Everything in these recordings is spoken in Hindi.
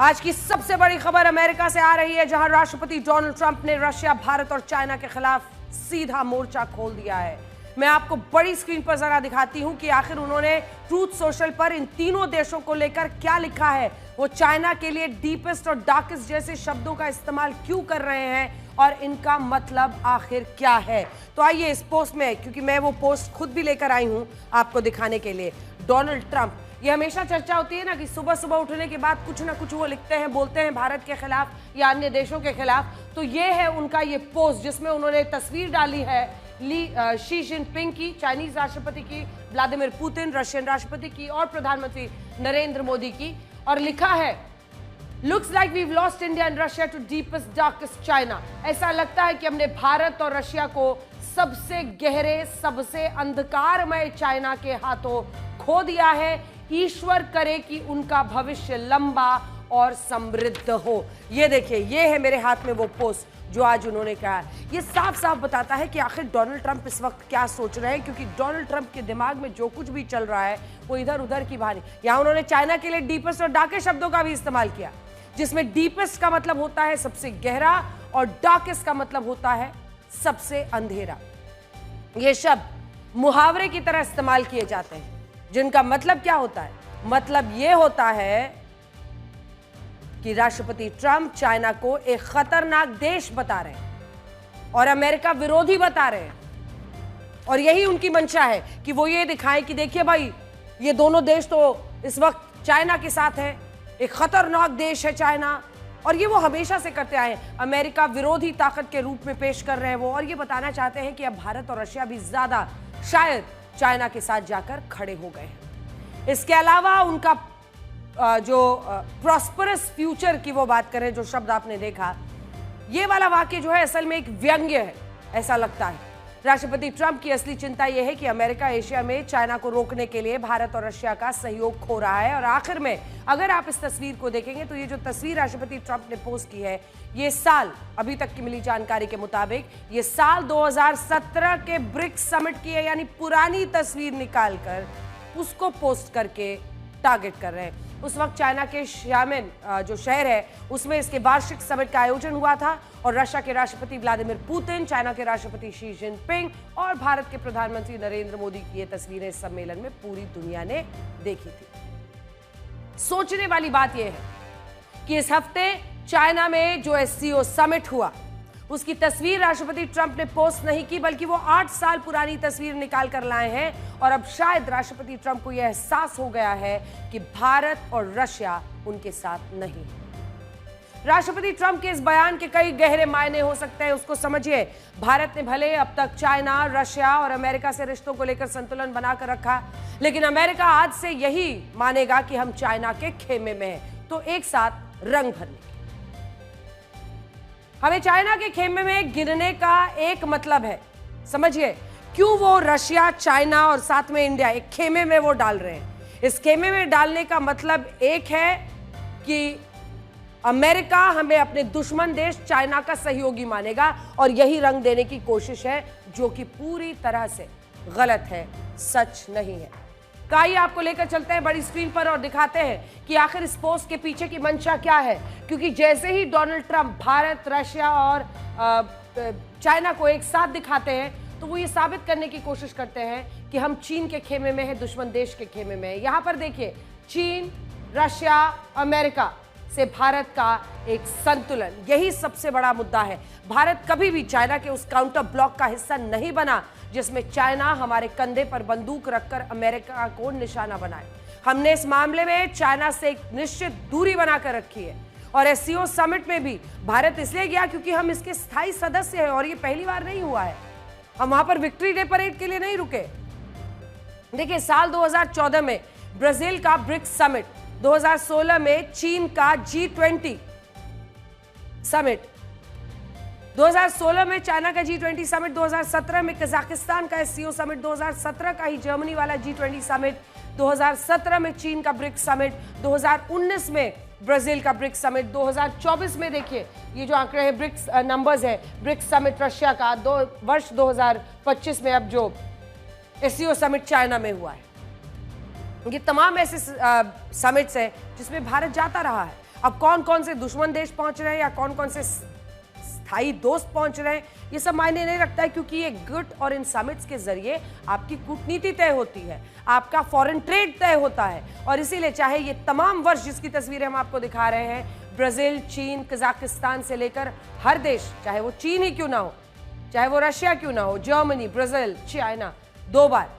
आज की सबसे बड़ी खबर अमेरिका से आ रही है, जहां राष्ट्रपति डोनाल्ड ट्रंप ने रशिया, भारत और चाइना के खिलाफ सीधा मोर्चा खोल दिया है। मैं आपको बड़ी स्क्रीन पर जरा दिखाती हूं कि आखिर उन्होंने ट्रूथ सोशल पर इन तीनों देशों को लेकर क्या लिखा है। वो चाइना के लिए डीपेस्ट और डार्केस्ट जैसे शब्दों का इस्तेमाल क्यों कर रहे हैं और इनका मतलब आखिर क्या है। तो आइए इस पोस्ट में, क्योंकि मैं वो पोस्ट खुद भी लेकर आई हूं आपको दिखाने के लिए। डोनाल्ड ट्रंप, ये हमेशा चर्चा होती है ना कि सुबह सुबह उठने के बाद कुछ ना कुछ वो लिखते हैं, बोलते हैं भारत के खिलाफ या अन्य देशों के खिलाफ। तो ये है उनका ये पोस्ट, जिसमें उन्होंने तस्वीर डाली है शी जिनपिंग की, चाइनीज राष्ट्रपति की, व्लादिमीर पुतिन रशियन राष्ट्रपति की और प्रधानमंत्री नरेंद्र मोदी की, और लिखा है looks like we lost India and Russia to deepest darkest China. ऐसा लगता है कि हमने भारत और रशिया को सबसे गहरे, सबसे अंधकारमय चाइना के हाथों खो दिया है। ईश्वर करे कि उनका भविष्य लंबा और समृद्ध हो। ये देखिए, ये है मेरे हाथ में वो पोस्ट जो आज उन्होंने कहा है। ये साफ साफ बताता है कि आखिर डोनाल्ड ट्रंप इस वक्त क्या सोच रहे हैं, क्योंकि डोनाल्ड ट्रंप के दिमाग में जो कुछ भी चल रहा है वो इधर उधर की बात नहीं। यहाँ उन्होंने चाइना के लिए डीपेस्ट और डार्केस्ट शब्दों का भी इस्तेमाल किया, जिसमें डीपेस्ट का मतलब होता है सबसे गहरा और डार्केस्ट का मतलब होता है सबसे अंधेरा। ये शब्द मुहावरे की तरह इस्तेमाल किए जाते हैं, जिनका मतलब क्या होता है? मतलब यह होता है कि राष्ट्रपति ट्रंप चाइना को एक खतरनाक देश बता रहे हैं और अमेरिका विरोधी बता रहे हैं, और यही उनकी मंशा है कि वो ये दिखाएं कि देखिए भाई, ये दोनों देश तो इस वक्त चाइना के साथ है, एक खतरनाक देश है चाइना, और ये वो हमेशा से करते आए हैं। अमेरिका विरोधी ताकत के रूप में पेश कर रहे हैं वो, और ये बताना चाहते हैं कि अब भारत और रशिया भी ज्यादा शायद चाइना के साथ जाकर खड़े हो गए हैं। इसके अलावा उनका जो प्रॉस्परस फ्यूचर की वो बात करें, जो शब्द आपने देखा, ये वाला वाक्य जो है असल में एक व्यंग्य है, ऐसा लगता है। राष्ट्रपति ट्रंप की असली चिंता यह है कि अमेरिका एशिया में चाइना को रोकने के लिए भारत और रशिया का सहयोग खो रहा है। और आखिर में अगर आप इस तस्वीर को देखेंगे तो ये जो तस्वीर राष्ट्रपति ट्रंप ने पोस्ट की है, ये साल, अभी तक की मिली जानकारी के मुताबिक, ये साल 2017 के ब्रिक्स समिट की है, यानी पुरानी तस्वीर निकालकर उसको पोस्ट करके टारगेट कर रहे हैं। उस वक्त चाइना के शियामिन जो शहर है, उसमें इसके वार्षिक समिट का आयोजन हुआ था, और रशिया के राष्ट्रपति व्लादिमीर पुतिन, चाइना के राष्ट्रपति शी जिनपिंग और भारत के प्रधानमंत्री नरेंद्र मोदी की ये तस्वीरें इस सम्मेलन में पूरी दुनिया ने देखी थी। सोचने वाली बात यह है कि इस हफ्ते चाइना में जो SCO समिट हुआ, उसकी तस्वीर राष्ट्रपति ट्रंप ने पोस्ट नहीं की, बल्कि वो 8 साल पुरानी तस्वीर निकाल कर लाए हैं। और अब शायद राष्ट्रपति ट्रंप को यह एहसास हो गया है कि भारत और रशिया उनके साथ नहीं। राष्ट्रपति ट्रंप के इस बयान के कई गहरे मायने हो सकते हैं, उसको समझिए। भारत ने भले अब तक चाइना, रशिया और अमेरिका से रिश्तों को लेकर संतुलन बनाकर रखा, लेकिन अमेरिका आज से यही मानेगा कि हम चाइना के खेमे में हैं, तो एक साथ रंग भरने। हमें चाइना के खेमे में गिरने का एक मतलब है, समझिए, क्यों वो रशिया, चाइना और साथ में इंडिया एक खेमे में वो डाल रहे हैं। इस खेमे में डालने का मतलब एक है कि अमेरिका हमें अपने दुश्मन देश चाइना का सहयोगी मानेगा, और यही रंग देने की कोशिश है, जो कि पूरी तरह से गलत है, सच नहीं है। आइए आपको लेकर चलते हैं बड़ी स्क्रीन पर और दिखाते हैं कि आखिर इस पोस्ट के पीछे की मंशा क्या है। क्योंकि जैसे ही डोनाल्ड ट्रंप भारत, रशिया और चाइना को एक साथ दिखाते हैं, तो वो ये साबित करने की कोशिश करते हैं कि हम चीन के खेमे में हैं, दुश्मन देश के खेमे में हैं। यहां पर देखिए, चीन, रशिया, अमेरिका से भारत का एक संतुलन, यही सबसे बड़ा मुद्दा है। भारत कभी भी चाइना के उस काउंटर ब्लॉक का हिस्सा नहीं बना, जिसमें चाइना हमारे कंधे पर बंदूक रखकर अमेरिका को निशाना बनाए। हमने इस मामले में चाइना से एक निश्चित दूरी बनाकर रखी है, और SCO समिट में भी भारत इसलिए गया क्योंकि हम इसके स्थायी सदस्य हैं, और ये पहली बार नहीं हुआ है। हम वहां पर विक्ट्री डे परेड के लिए नहीं रुके। देखिए, साल 2014 में ब्राजील का ब्रिक्स समिट, 2016 में चीन का G20 समिट, 2016 में चाइना का G20 समिट, 2017 में कजाकिस्तान का SCO समिट, 2017 का ही जर्मनी वाला G20 समिट, 2017 में चीन का ब्रिक्स समिट, 2019 में ब्राजील का ब्रिक्स समिट, 2024 में देखिए ये जो आंकड़े हैं, ब्रिक्स नंबर्स है, ब्रिक्स समिट रशिया का, वर्ष 2025 में अब जो SCO समिट चाइना में हुआ है। ये तमाम ऐसे समिट्स हैं जिसमें भारत जाता रहा है। अब कौन कौन से दुश्मन देश पहुंच रहे हैं या कौन कौन से स्थायी दोस्त पहुंच रहे हैं, ये सब मायने नहीं रखता है, क्योंकि ये गुट और इन समिट्स के जरिए आपकी कूटनीति तय होती है, आपका फॉरेन ट्रेड तय होता है। और इसीलिए चाहे ये तमाम वर्ष जिसकी तस्वीरें हम आपको दिखा रहे हैं, ब्राजील, चीन, कजाकिस्तान से लेकर हर देश, चाहे वो चीन ही क्यों ना हो, चाहे वो रशिया क्यों ना हो, जर्मनी, ब्राजील, चाइना, 2 बार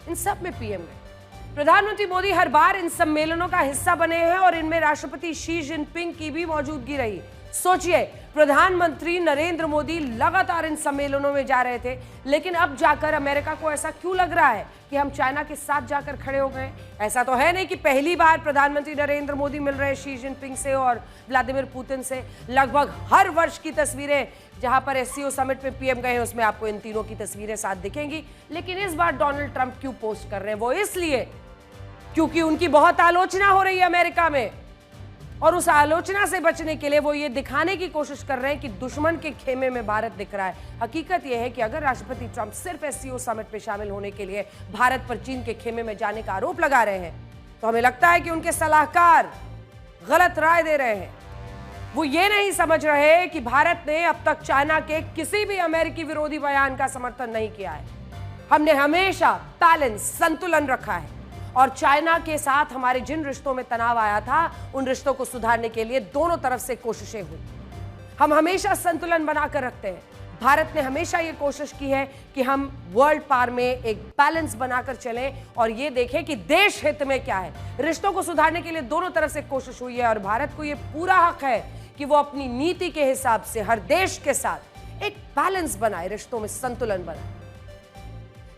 इन सब में पीएम गए। प्रधानमंत्री मोदी हर बार इन सम्मेलनों का हिस्सा बने हैं और इनमें राष्ट्रपति शी जिनपिंग की भी मौजूदगी रही। सोचिए, प्रधानमंत्री नरेंद्र मोदी लगातार इन सम्मेलनों में जा रहे थे, लेकिन अब जाकर अमेरिका को ऐसा क्यों लग रहा है कि हम चाइना के साथ जाकर खड़े हो गए? ऐसा तो है नहीं कि पहली बार प्रधानमंत्री नरेंद्र मोदी मिल रहे हैं शी जिनपिंग से और व्लादिमीर पुतिन से। लगभग हर वर्ष की तस्वीरें जहां पर एससीओ समिट में पीएम गए हैं, उसमें आपको इन तीनों की तस्वीरें साथ दिखेंगी। लेकिन इस बार डोनाल्ड ट्रंप क्यों पोस्ट कर रहे हैं? वो इसलिए क्योंकि उनकी बहुत आलोचना हो रही है अमेरिका में, और उस आलोचना से बचने के लिए वो ये दिखाने की कोशिश कर रहे हैं कि दुश्मन के खेमे में भारत दिख रहा है। हकीकत यह है कि अगर राष्ट्रपति ट्रंप सिर्फ एससीओ समिट में शामिल होने के लिए भारत पर चीन के खेमे में जाने का आरोप लगा रहे हैं, तो हमें लगता है कि उनके सलाहकार गलत राय दे रहे हैं। वो ये नहीं समझ रहे कि भारत ने अब तक चाइना के किसी भी अमेरिकी विरोधी बयान का समर्थन नहीं किया है। हमने हमेशा बैलेंस, संतुलन रखा है, और चाइना के साथ हमारे जिन रिश्तों में तनाव आया था, उन रिश्तों को सुधारने के लिए दोनों तरफ से कोशिशें हुई। हम हमेशा संतुलन बनाकर रखते हैं। भारत ने हमेशा ये कोशिश की है कि हम वर्ल्ड पार में एक बैलेंस बनाकर चलें और ये देखें कि देश हित में क्या है। रिश्तों को सुधारने के लिए दोनों तरफ से कोशिश हुई है और भारत को ये पूरा हक है कि वो अपनी नीति के हिसाब से हर देश के साथ एक बैलेंस बनाए, रिश्तों में संतुलन बनाए।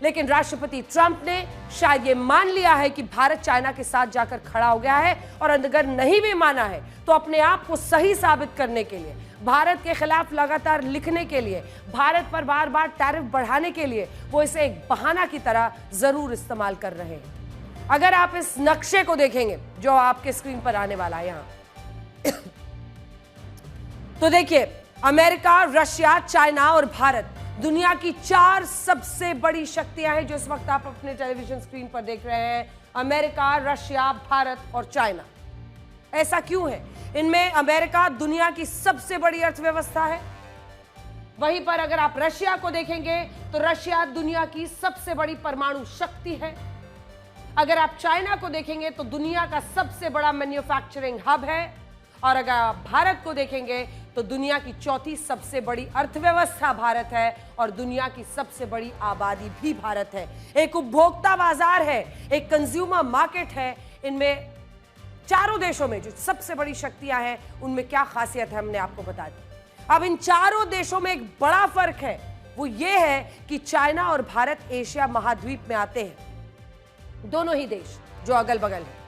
लेकिन राष्ट्रपति ट्रंप ने शायद ये मान लिया है कि भारत चाइना के साथ जाकर खड़ा हो गया है, और अगर नहीं भी माना है तो अपने आप को सही साबित करने के लिए, भारत के खिलाफ लगातार लिखने के लिए, भारत पर बार बार टैरिफ बढ़ाने के लिए वो इसे एक बहाना की तरह जरूर इस्तेमाल कर रहे हैं। अगर आप इस नक्शे को देखेंगे जो आपके स्क्रीन पर आने वाला है यहां, तो देखिए, अमेरिका, रशिया, चाइना और भारत दुनिया की 4 सबसे बड़ी शक्तियां हैं जो इस वक्त आप अपने टेलीविजन स्क्रीन पर देख रहे हैं। अमेरिका, रशिया, भारत और चाइना। ऐसा क्यों है? इनमें अमेरिका दुनिया की सबसे बड़ी अर्थव्यवस्था है। वहीं पर अगर आप रशिया को देखेंगे तो रशिया दुनिया की सबसे बड़ी परमाणु शक्ति है। अगर आप चाइना को देखेंगे तो दुनिया का सबसे बड़ा मैन्युफैक्चरिंग हब है। और अगर आप भारत को देखेंगे तो दुनिया की 4थी सबसे बड़ी अर्थव्यवस्था भारत है और दुनिया की सबसे बड़ी आबादी भी भारत है। एक उपभोक्ता बाजार है, एक कंज्यूमर मार्केट है। इनमें चारों देशों में जो सबसे बड़ी शक्तियां हैं, उनमें क्या खासियत है हमने आपको बता दी। अब इन चारों देशों में एक बड़ा फर्क है, वो ये है कि चाइना और भारत एशिया महाद्वीप में आते हैं, दोनों ही देश जो अगल बगल है,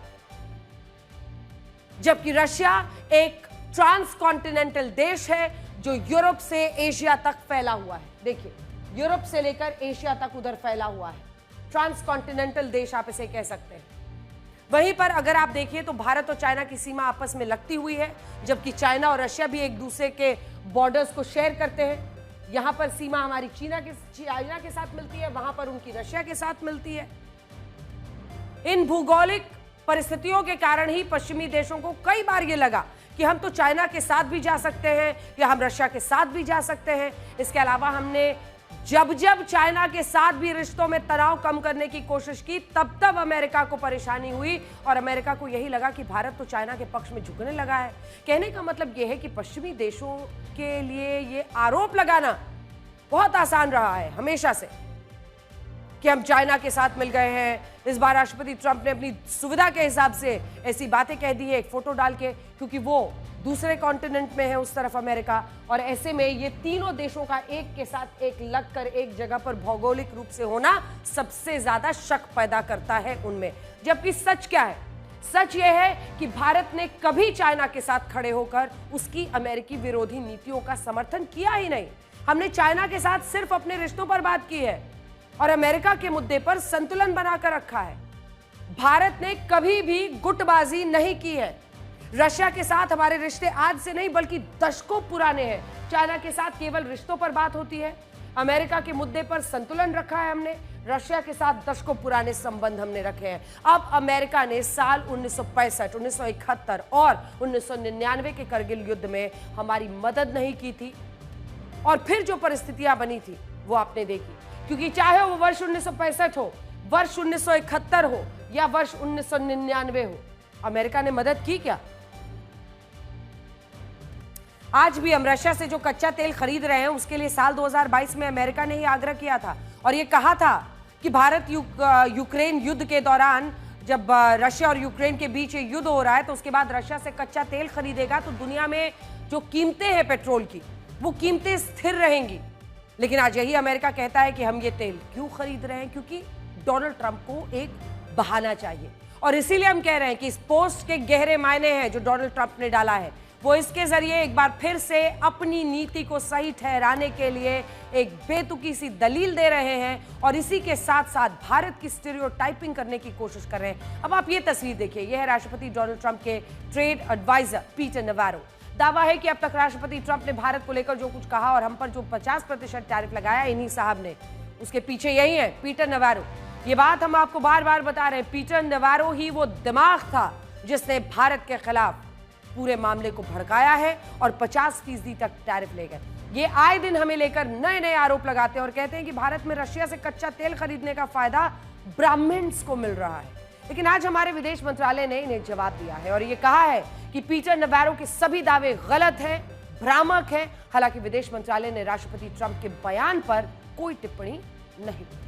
जबकि रशिया एक ट्रांसकॉन्टिनेंटल देश है जो यूरोप से एशिया तक फैला हुआ है। देखिए, यूरोप से लेकर एशिया तक उधर फैला हुआ है। ट्रांसकॉन्टिनेंटल देश आप इसे कह सकते हैं। वहीं पर अगर आप देखिए तो भारत और चाइना की सीमा आपस में लगती हुई है, जबकि चाइना और रशिया भी एक दूसरे के बॉर्डर्स को शेयर करते हैं। यहां पर सीमा हमारी चाइना के साथ मिलती है, वहां पर उनकी रशिया के साथ मिलती है। इन भूगोलिक परिस्थितियों के कारण ही पश्चिमी देशों को कई बार यह लगा कि हम तो चाइना के साथ भी जा सकते हैं या हम रशिया के साथ भी जा सकते हैं। इसके अलावा हमने जब जब चाइना के साथ भी रिश्तों में तनाव कम करने की कोशिश की, तब तब अमेरिका को परेशानी हुई और अमेरिका को यही लगा कि भारत तो चाइना के पक्ष में झुकने लगा है। कहने का मतलब यह है कि पश्चिमी देशों के लिए ये आरोप लगाना बहुत आसान रहा है हमेशा से कि हम चाइना के साथ मिल गए हैं। इस बार राष्ट्रपति ट्रंप ने अपनी सुविधा के हिसाब से ऐसी बातें कह दी है एक फोटो डाल के, क्योंकि वो दूसरे कॉन्टिनेंट में है उस तरफ अमेरिका, और ऐसे में ये तीनों देशों का एक के साथ एक लगकर एक जगह पर भौगोलिक रूप से होना सबसे ज्यादा शक पैदा करता है उनमें। जबकि सच क्या है? सच यह है कि भारत ने कभी चाइना के साथ खड़े होकर उसकी अमेरिकी विरोधी नीतियों का समर्थन किया ही नहीं। हमने चाइना के साथ सिर्फ अपने रिश्तों पर बात की है और अमेरिका के मुद्दे पर संतुलन बनाकर रखा है। भारत ने कभी भी गुटबाजी नहीं की है। रशिया के साथ हमारे रिश्ते आज से नहीं बल्कि दशकों पुराने हैं। चाइना के साथ केवल रिश्तों पर बात होती है। अमेरिका के मुद्दे पर संतुलन रखा है हमने। रशिया के साथ दशकों पुराने संबंध हमने रखे हैं। अब अमेरिका ने साल 1965, 1971 और 1999 के करगिल युद्ध में हमारी मदद नहीं की थी, और फिर जो परिस्थितियां बनी थी वो आपने देखी। क्योंकि चाहे वो वर्ष 1965 हो, वर्ष 1971 हो या वर्ष 1999 हो, अमेरिका ने मदद की क्या? आज भी हम रशिया से जो कच्चा तेल खरीद रहे हैं उसके लिए साल 2022 में अमेरिका ने ही आग्रह किया था और ये कहा था कि भारत यूक्रेन युद्ध के दौरान, जब रशिया और यूक्रेन के बीच ये युद्ध हो रहा है, तो उसके बाद रशिया से कच्चा तेल खरीदेगा तो दुनिया में जो कीमतें हैं पेट्रोल की, वो कीमतें स्थिर रहेंगी। लेकिन आज यही अमेरिका कहता है कि हम ये तेल क्यों खरीद रहे हैं? क्योंकि डोनाल्ड ट्रंप को एक बहाना चाहिए। और इसीलिए हम कह रहे हैं कि इस पोस्ट के गहरे मायने हैं जो डोनाल्ड ट्रंप ने डाला है। वो इसके जरिए एक बार फिर से अपनी नीति को सही ठहराने के लिए एक बेतुकी सी दलील दे रहे हैं और इसी के साथ साथ भारत की स्टीरियोटाइपिंग करने की कोशिश कर रहे हैं। अब आप ये तस्वीर देखिए, यह है राष्ट्रपति डोनाल्ड ट्रंप के ट्रेड एडवाइजर पीटर नवारो। दावा है कि अब तक राष्ट्रपति ट्रंप ने भारत को लेकर जो कुछ कहा और हम पर जो 50% टैरिफ लगाया, इन्हीं साहब ने। उसके पीछे यही है पीटर नवारो। ये बात हम आपको बार बार बता रहे हैं, पीटर नवारो ही वो दिमाग था जिसने भारत के खिलाफ पूरे मामले को भड़काया है और 50% तक टैरिफ ले गए। ये आए दिन हमें लेकर नए नए आरोप लगाते हैं और कहते हैं कि भारत में रशिया से कच्चा तेल खरीदने का फायदा ब्राह्मण्स को मिल रहा है। लेकिन आज हमारे विदेश मंत्रालय ने इन्हें जवाब दिया है और ये कहा है कि पीटर नवारो के सभी दावे गलत हैं, भ्रामक हैं। हालांकि विदेश मंत्रालय ने राष्ट्रपति ट्रंप के बयान पर कोई टिप्पणी नहीं की।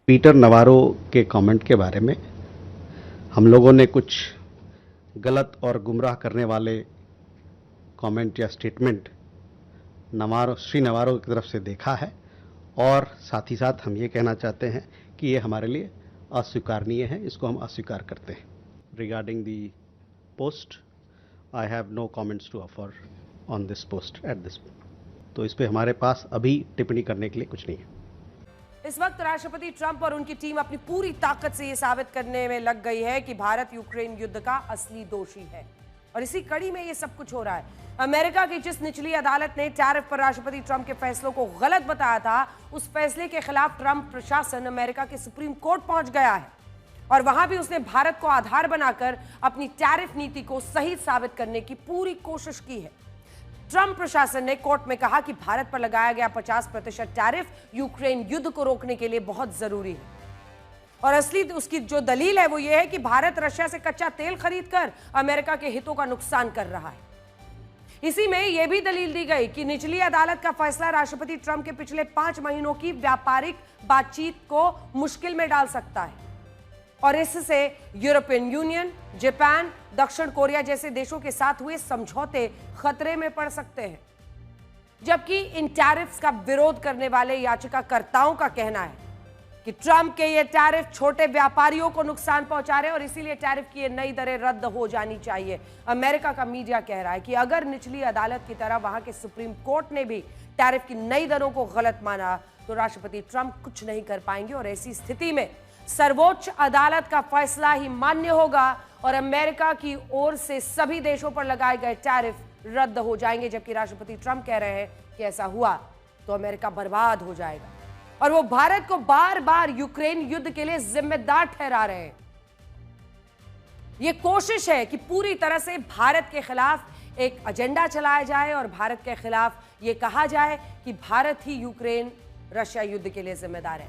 पीटर नवारो के कमेंट के बारे में हम लोगों ने कुछ गलत और गुमराह करने वाले कमेंट या स्टेटमेंट श्री नवारो की तरफ से देखा है और साथ ही साथ हम ये कहना चाहते हैं कि ये हमारे लिए अस्वीकारनीय है, इसको हम अस्वीकार करते हैं। Regarding the post, I have no comments to offer on this post at this. तो इस पे हमारे पास अभी टिप्पणी करने के लिए कुछ नहीं है। इस वक्त राष्ट्रपति ट्रंप और उनकी टीम अपनी पूरी ताकत से यह साबित करने में लग गई है कि भारत यूक्रेन युद्ध का असली दोषी है और इसी कड़ी में यह सब कुछ हो रहा है। अमेरिका की जिस निचली अदालत ने टैरिफ पर राष्ट्रपति ट्रंप के फैसलों को गलत बताया था, उस फैसले के खिलाफ ट्रंप प्रशासन अमेरिका के सुप्रीम कोर्ट पहुंच गया है और वहां भी उसने भारत को आधार बनाकर अपनी टैरिफ नीति को सही साबित करने की पूरी कोशिश की है। ट्रंप प्रशासन ने कोर्ट में कहा कि भारत पर लगाया गया 50% टैरिफ यूक्रेन युद्ध को रोकने के लिए बहुत जरूरी है और असली उसकी जो दलील है वो ये है कि भारत रशिया से कच्चा तेल खरीदकर अमेरिका के हितों का नुकसान कर रहा है। इसी में यह भी दलील दी गई कि निचली अदालत का फैसला राष्ट्रपति ट्रंप के पिछले 5 महीनों की व्यापारिक बातचीत को मुश्किल में डाल सकता है और इससे यूरोपियन यूनियन, जापान, दक्षिण कोरिया जैसे देशों के साथ हुए समझौते खतरे में पड़ सकते हैं। जबकि इन टैरिफ्स का विरोध करने वाले याचिकाकर्ताओं का कहना है कि ट्रंप के ये टैरिफ छोटे व्यापारियों को नुकसान पहुंचा रहे हैं और इसीलिए टैरिफ की ये नई दरें रद्द हो जानी चाहिए। अमेरिका का मीडिया कह रहा है कि अगर निचली अदालत की तरह वहां के सुप्रीम कोर्ट ने भी टैरिफ की नई दरों को गलत माना तो राष्ट्रपति ट्रंप कुछ नहीं कर पाएंगे और ऐसी स्थिति में सर्वोच्च अदालत का फैसला ही मान्य होगा और अमेरिका की ओर से सभी देशों पर लगाए गए टैरिफ रद्द हो जाएंगे। जबकि राष्ट्रपति ट्रंप कह रहे हैं कि ऐसा हुआ तो अमेरिका बर्बाद हो जाएगा और वो भारत को बार बार यूक्रेन युद्ध के लिए जिम्मेदार ठहरा रहे हैं। ये कोशिश है कि पूरी तरह से भारत के खिलाफ एक एजेंडा चलाया जाए और भारत के खिलाफ ये कहा जाए कि भारत ही यूक्रेन रशिया युद्ध के लिए जिम्मेदार है।